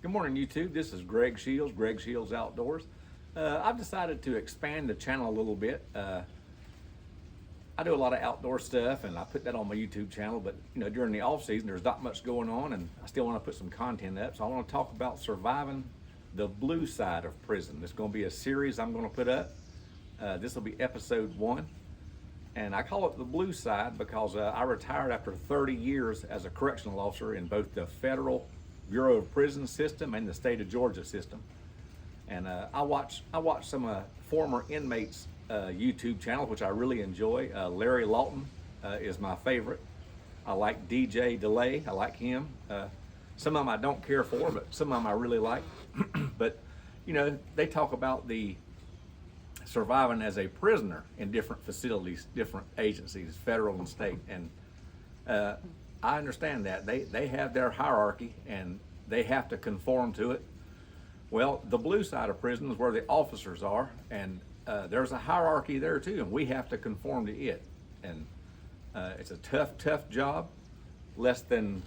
Good morning, YouTube. This is Greg Shields Outdoors. I've decided to expand the channel a little bit. I do a lot of outdoor stuff, and I put that on my YouTube channel. But during the off season, there's not much going on, and I still want to put some content up. So I want to talk about surviving the blue side of prison. It's going to be a series I'm going to put up. This will be episode 1, and I call it the blue side because I retired after 30 years as a correctional officer in both the federal Bureau of Prison system and the state of Georgia system. And I watch some former inmates YouTube channel, which I really enjoy. Larry Lawton is my favorite. I like DJ DeLay. I like him. Some of them I don't care for, but some of them I really like. But they talk about the surviving as a prisoner in different facilities, different agencies, federal and state. And I understand that they have their hierarchy and they have to conform to it. Well, the blue side of prison is where the officers are, and there's a hierarchy there too, and we have to conform to it. And it's a tough job. Less than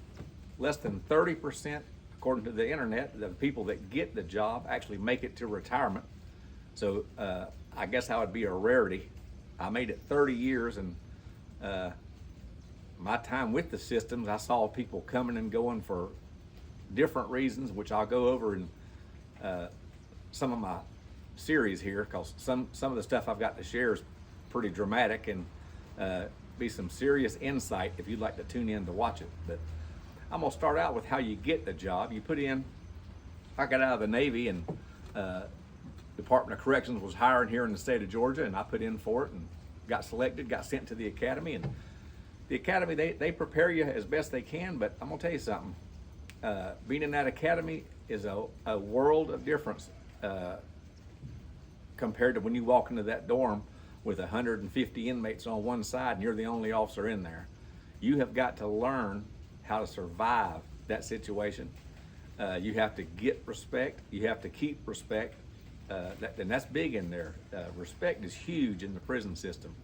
30%, according to the internet, the people that get the job actually make it to retirement. So I guess I would be a rarity. I made it 30 years, and my time with the systems, I saw people coming and going for different reasons, which I'll go over in some of my series here, because some of the stuff I've got to share is pretty dramatic and be some serious insight if you'd like to tune in to watch it. But I'm gonna start out with how you get the job. You put in, I got out of the Navy, and Department of Corrections was hiring here in the state of Georgia, and I put in for it and got selected, got sent to the academy. And the academy, they prepare you as best they can, but I'm gonna tell you something. Being in that academy is a world of difference compared to when you walk into that dorm with 150 inmates on one side and you're the only officer in there. You have got to learn how to survive that situation. You have to get respect. You have to keep respect. And that's big in there. Respect is huge in the prison system.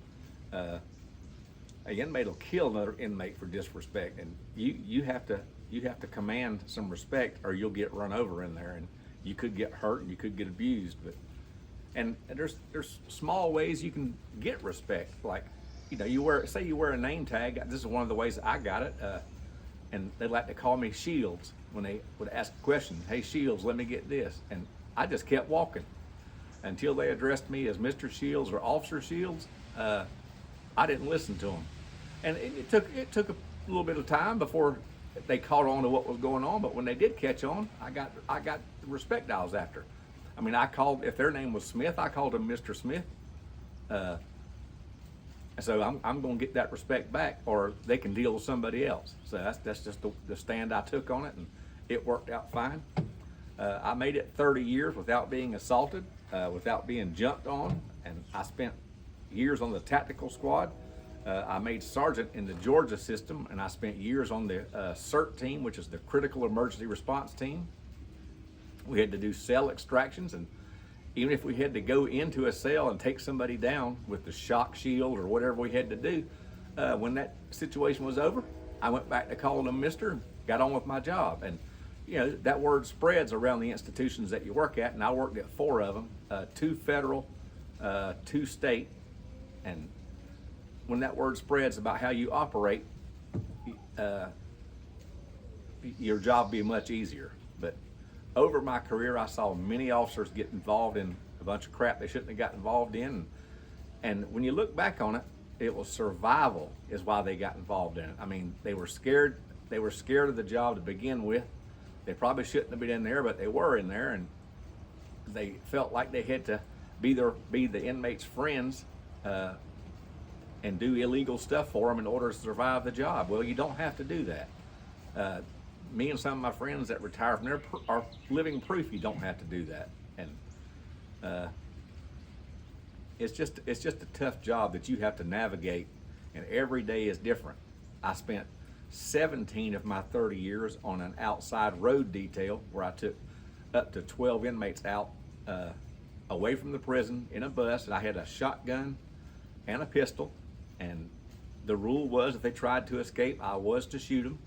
An inmate will kill another inmate for disrespect, and you have to command some respect, or you'll get run over in there, and you could get hurt and you could get abused. And there's small ways you can get respect, like you wear a name tag. This is one of the ways I got it, and they like to call me Shields when they would ask a question. Hey Shields, let me get this, and I just kept walking until they addressed me as Mr. Shields or Officer Shields. I didn't listen to them, and it took a little bit of time before they caught on to what was going on. But when they did catch on, I got the respect I was after. I mean, if their name was Smith, I called them Mr. Smith. So I'm going to get that respect back, or they can deal with somebody else. So that's just the stand I took on it, and it worked out fine. I made it 30 years without being assaulted, without being jumped on, and I spent years on the tactical squad. I made sergeant in the Georgia system, and I spent years on the CERT team, which is the Critical Emergency Response Team. We had to do cell extractions, and even if we had to go into a cell and take somebody down with the shock shield or whatever we had to do, when that situation was over, I went back to calling them Mr. and got on with my job. And that word spreads around the institutions that you work at, and I worked at 4 of them, 2 federal, 2 state. And when that word spreads about how you operate, your job will be much easier. But over my career, I saw many officers get involved in a bunch of crap they shouldn't have got involved in. And when you look back on it, it was survival is why they got involved in it. I mean, they were scared. They were scared of the job to begin with. They probably shouldn't have been in there, but they were in there, and they felt like they had to be the inmates' friends and do illegal stuff for them in order to survive the job. Well, you don't have to do that. Me and some of my friends that retire from there are living proof you don't have to do that. And it's just a tough job that you have to navigate, and every day is different. I spent 17 of my 30 years on an outside road detail where I took up to 12 inmates out away from the prison in a bus, and I had a shotgun and a pistol, and the rule was if they tried to escape, I was to shoot them.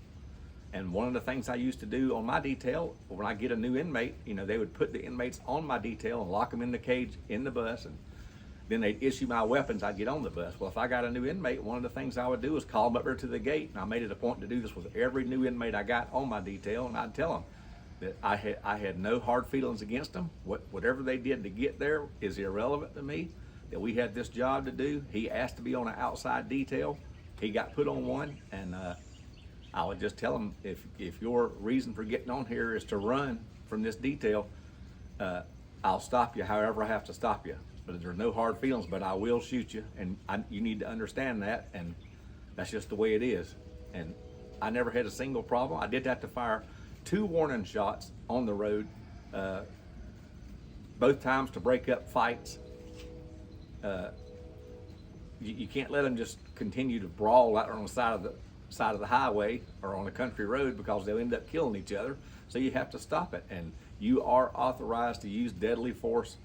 And one of the things I used to do on my detail when I get a new inmate, they would put the inmates on my detail and lock them in the cage in the bus, and then they'd issue my weapons. I'd get on the bus. Well, if I got a new inmate, one of the things I would do is call them up there to the gate, and I made it a point to do this with every new inmate I got on my detail, and I'd tell them that I had no hard feelings against them. Whatever they did to get there is irrelevant to me, that we had this job to do. He asked to be on an outside detail. He got put on one, and I would just tell him, if your reason for getting on here is to run from this detail, I'll stop you however I have to stop you. But there's no hard feelings, but I will shoot you, and you need to understand that, and that's just the way it is. And I never had a single problem. I did have to fire 2 warning shots on the road, both times to break up fights. You can't let them just continue to brawl out on the side of the highway or on a country road, because they'll end up killing each other. So you have to stop it, and you are authorized to use deadly force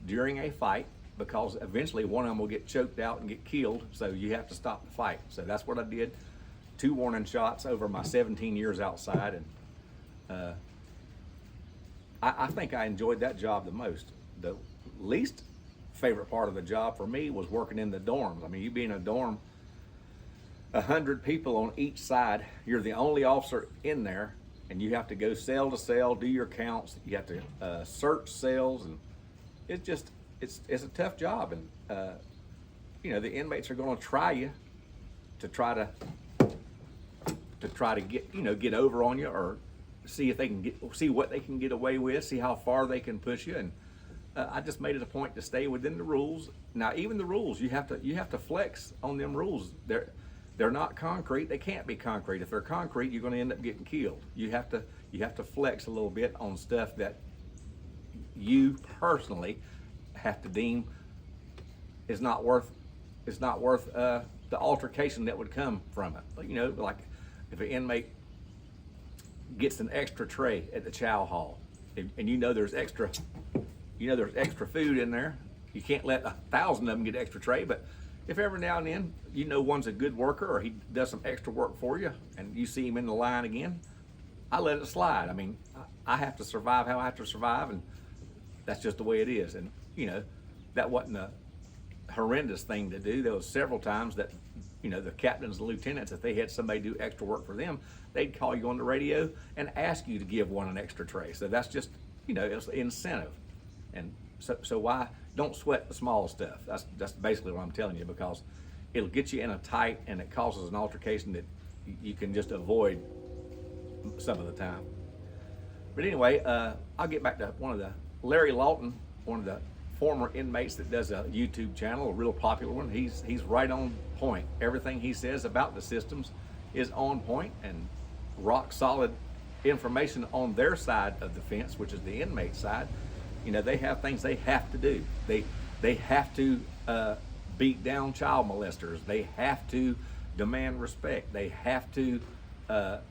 during a fight, because eventually one of them will get choked out and get killed. So you have to stop the fight. So that's what I did. 2 warning shots over my 17 years outside, and I think I enjoyed that job the most. The least favorite part of the job for me was working in the dorms. I mean, you be in a dorm, 100 people on each side. You're the only officer in there, and you have to go cell to cell, do your counts. You have to search cells, and it's a tough job. And the inmates are going to try you to try to get over on you, or see if they can see what they can get away with, see how far they can push you. And I just made it a point to stay within the rules. Now, even the rules, you have to flex on them rules. They're not concrete. They can't be concrete. If they're concrete, you're going to end up getting killed. You have to flex a little bit on stuff that you personally have to deem is not worth the altercation that would come from it. Like if an inmate gets an extra tray at the chow hall, and there's extra food in there, you can't let 1,000 of them get extra tray. But if every now and then one's a good worker, or he does some extra work for you, and you see him in the line again, I let it slide. I mean, I have to survive how I have to survive, and that's just the way it is. And that wasn't a horrendous thing to do. There was several times that the captains and lieutenants, if they had somebody do extra work for them, they'd call you on the radio and ask you to give one an extra tray. So that's just it's incentive. And so why don't sweat the small stuff? That's basically what I'm telling you, because it'll get you in a tight, and it causes an altercation that you can just avoid some of the time. But anyway, I'll get back to Larry Lawton, one of the former inmates that does a YouTube channel, a real popular one. He's right on point. Everything he says about the systems is on point, and rock solid information on their side of the fence, which is the inmate side. They have things they have to do. They have to beat down child molesters. They have to demand respect. They have to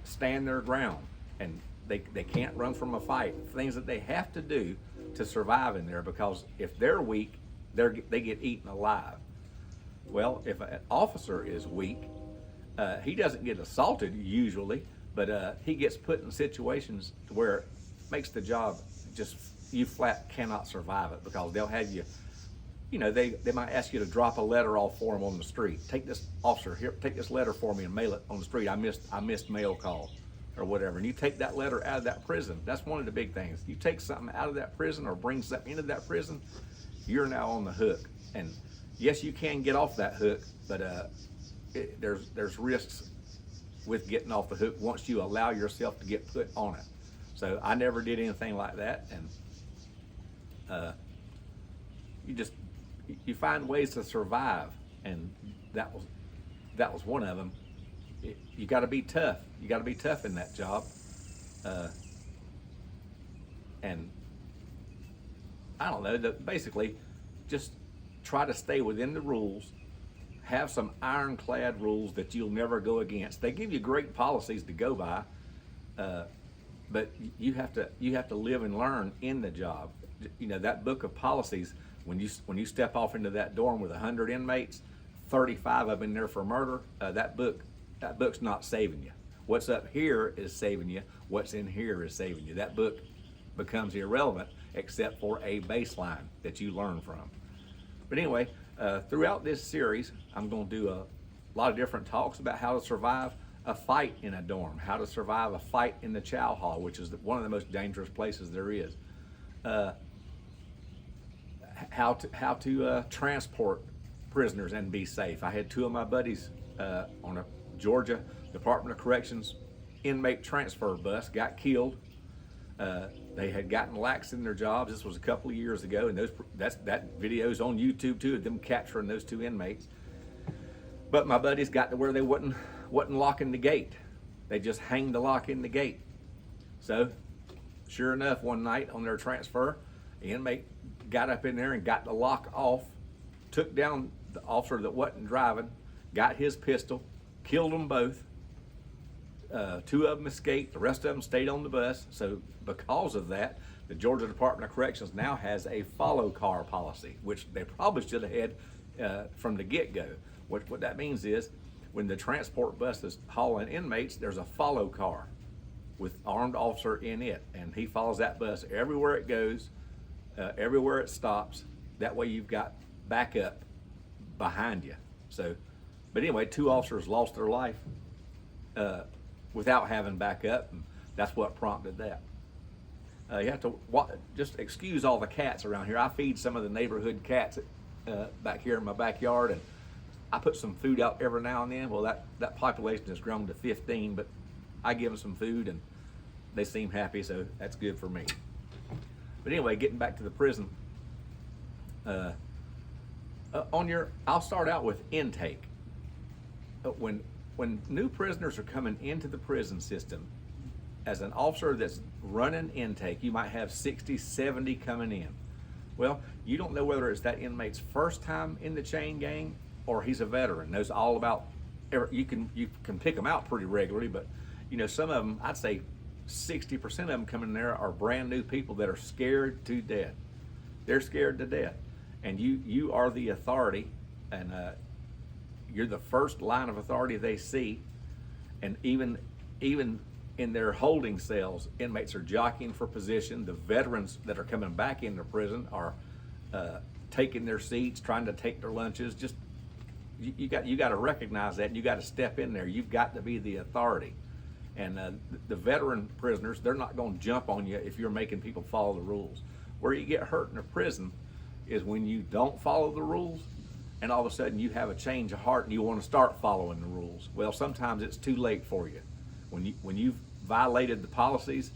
stand their ground, and they can't run from a fight. Things that they have to do to survive in there, because if they're weak, they get eaten alive. Well, if an officer is weak, he doesn't get assaulted usually, but he gets put in situations where it makes the job just, you flat cannot survive it, because they'll have you, they might ask you to drop a letter off for them on the street. Take this, officer, here, take this letter for me and mail it on the street. I missed mail call or whatever. And you take that letter out of that prison. That's one of the big things. You take something out of that prison or bring something into that prison, you're now on the hook. And yes, you can get off that hook, but there's risks with getting off the hook once you allow yourself to get put on it. So I never did anything like that, and you find ways to survive, and that was one of them. You got to be tough. You got to be tough in that job, and I don't know. Basically, just try to stay within the rules. Have some ironclad rules that you'll never go against. They give you great policies to go by, but you have to live and learn in the job. That book of policies. When you step off into that dorm with 100 inmates, 35 of them in there for murder, that book's not saving you. What's up here is saving you. What's in here is saving you. That book becomes irrelevant except for a baseline that you learn from. But anyway, throughout this series, I'm going to do a lot of different talks about how to survive a fight in a dorm, how to survive a fight in the chow hall, which is one of the most dangerous places there is. How to transport prisoners and be safe. I had two of my buddies on a Georgia Department of Corrections inmate transfer bus got killed. They had gotten lax in their jobs. This was a couple of years ago, and that video's on YouTube too, of them capturing those two inmates. But my buddies got to where they wasn't locking the gate. They just hanged the lock in the gate. So, sure enough, one night on their transfer, the inmate got up in there and got the lock off, took down the officer that wasn't driving, got his pistol, killed them both. Two of them escaped, the rest of them stayed on the bus. So because of that, the Georgia Department of Corrections now has a follow car policy, which they probably should have had from the get-go. What that means is, when the transport bus is hauling inmates, there's a follow car with armed officer in it, and he follows that bus everywhere it goes, everywhere it stops. That way you've got backup behind you. So, but anyway, two officers lost their life without having backup, and that's what prompted that. You have to just excuse all the cats around here. I feed some of the neighborhood cats back here in my backyard, and I put some food out every now and then. Well, that population has grown to 15, but I give them some food and they seem happy, so that's good for me. But anyway, getting back to the prison, I'll start out with intake. When new prisoners are coming into the prison system, as an officer that's running intake, you might have 60, 70 coming in. Well, you don't know whether it's that inmate's first time in the chain gang or he's a veteran, knows all about. You can pick them out pretty regularly, but some of them, I'd say 60% of them coming in there are brand new people that are scared to death. They're scared to death, and you are the authority, and you're the first line of authority they see. And even in their holding cells, inmates are jockeying for position. The veterans that are coming back into prison are taking their seats, trying to take their lunches. Just you got to recognize that, and you got to step in there. You've got to be the authority. And the veteran prisoners, they're not going to jump on you if you're making people follow the rules. Where you get hurt in a prison is when you don't follow the rules, and all of a sudden you have a change of heart and you want to start following the rules. Well, sometimes it's too late for you. When you've violated the policies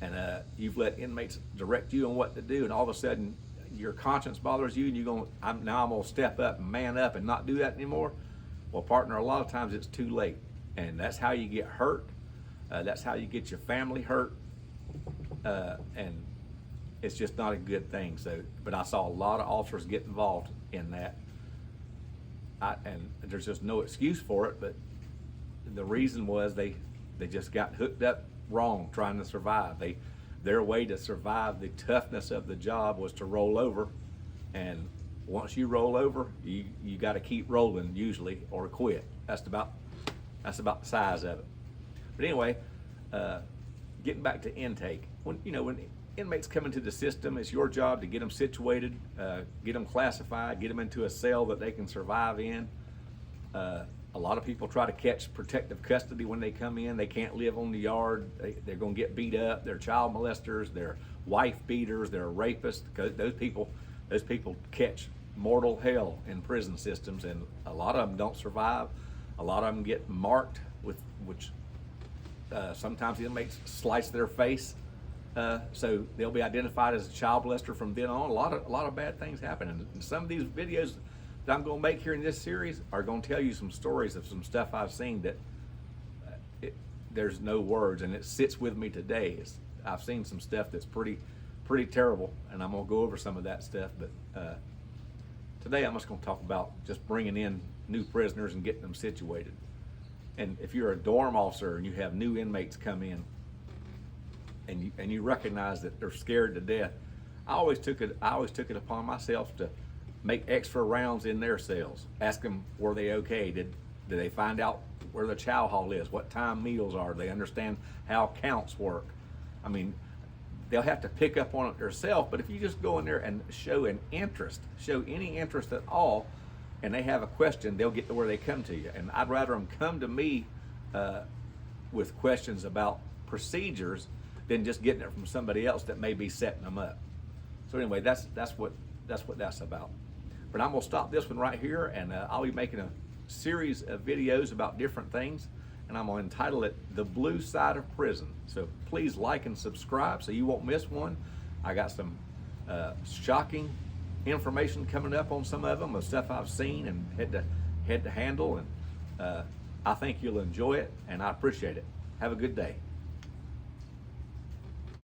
and you've let inmates direct you on what to do, and all of a sudden your conscience bothers you, and you're going, I'm going to step up and man up and not do that anymore. Well, partner, a lot of times it's too late, and that's how you get hurt. That's how you get your family hurt, and it's just not a good thing. So, but I saw a lot of officers get involved in that, and there's just no excuse for it. But the reason was they just got hooked up wrong trying to survive. Their way to survive the toughness of the job was to roll over, and once you roll over, you got to keep rolling usually, or quit. That's about the size of it. But anyway, getting back to intake, when inmates come into the system, it's your job to get them situated, get them classified, get them into a cell that they can survive in. A lot of people try to catch protective custody when they come in. They can't live on the yard. They're going to get beat up. They're child molesters. They're wife beaters. They're rapists. Those people catch mortal hell in prison systems, and a lot of them don't survive. A lot of them get marked which sometimes the inmates slice their face, so they'll be identified as a child molester from then on. A lot of bad things happen, and some of these videos that I'm going to make here in this series are going to tell you some stories of some stuff I've seen that there's no words, and it sits with me today. I've seen some stuff that's pretty terrible, and I'm going to go over some of that stuff. But today I'm just going to talk about just bringing in new prisoners and getting them situated. And if you're a dorm officer and you have new inmates come in, and you recognize that they're scared to death, I always took it upon myself to make extra rounds in their cells. Ask them, were they okay? Do they find out where the chow hall is? What time meals are? Do they understand how counts work? I mean, they'll have to pick up on it themselves, but if you just go in there and show an interest, show any interest at all, and they have a question, they'll get to where they come to you. And I'd rather them come to me with questions about procedures than just getting it from somebody else that may be setting them up. So anyway, that's what that's about. But I'm gonna stop this one right here, and I'll be making a series of videos about different things, and I'm gonna entitle it "The Blue Side of Prison." So please like and subscribe so you won't miss one. I got some shocking information coming up on some of them, of stuff I've seen and had to handle, and I think you'll enjoy it, and I appreciate it. Have a good day.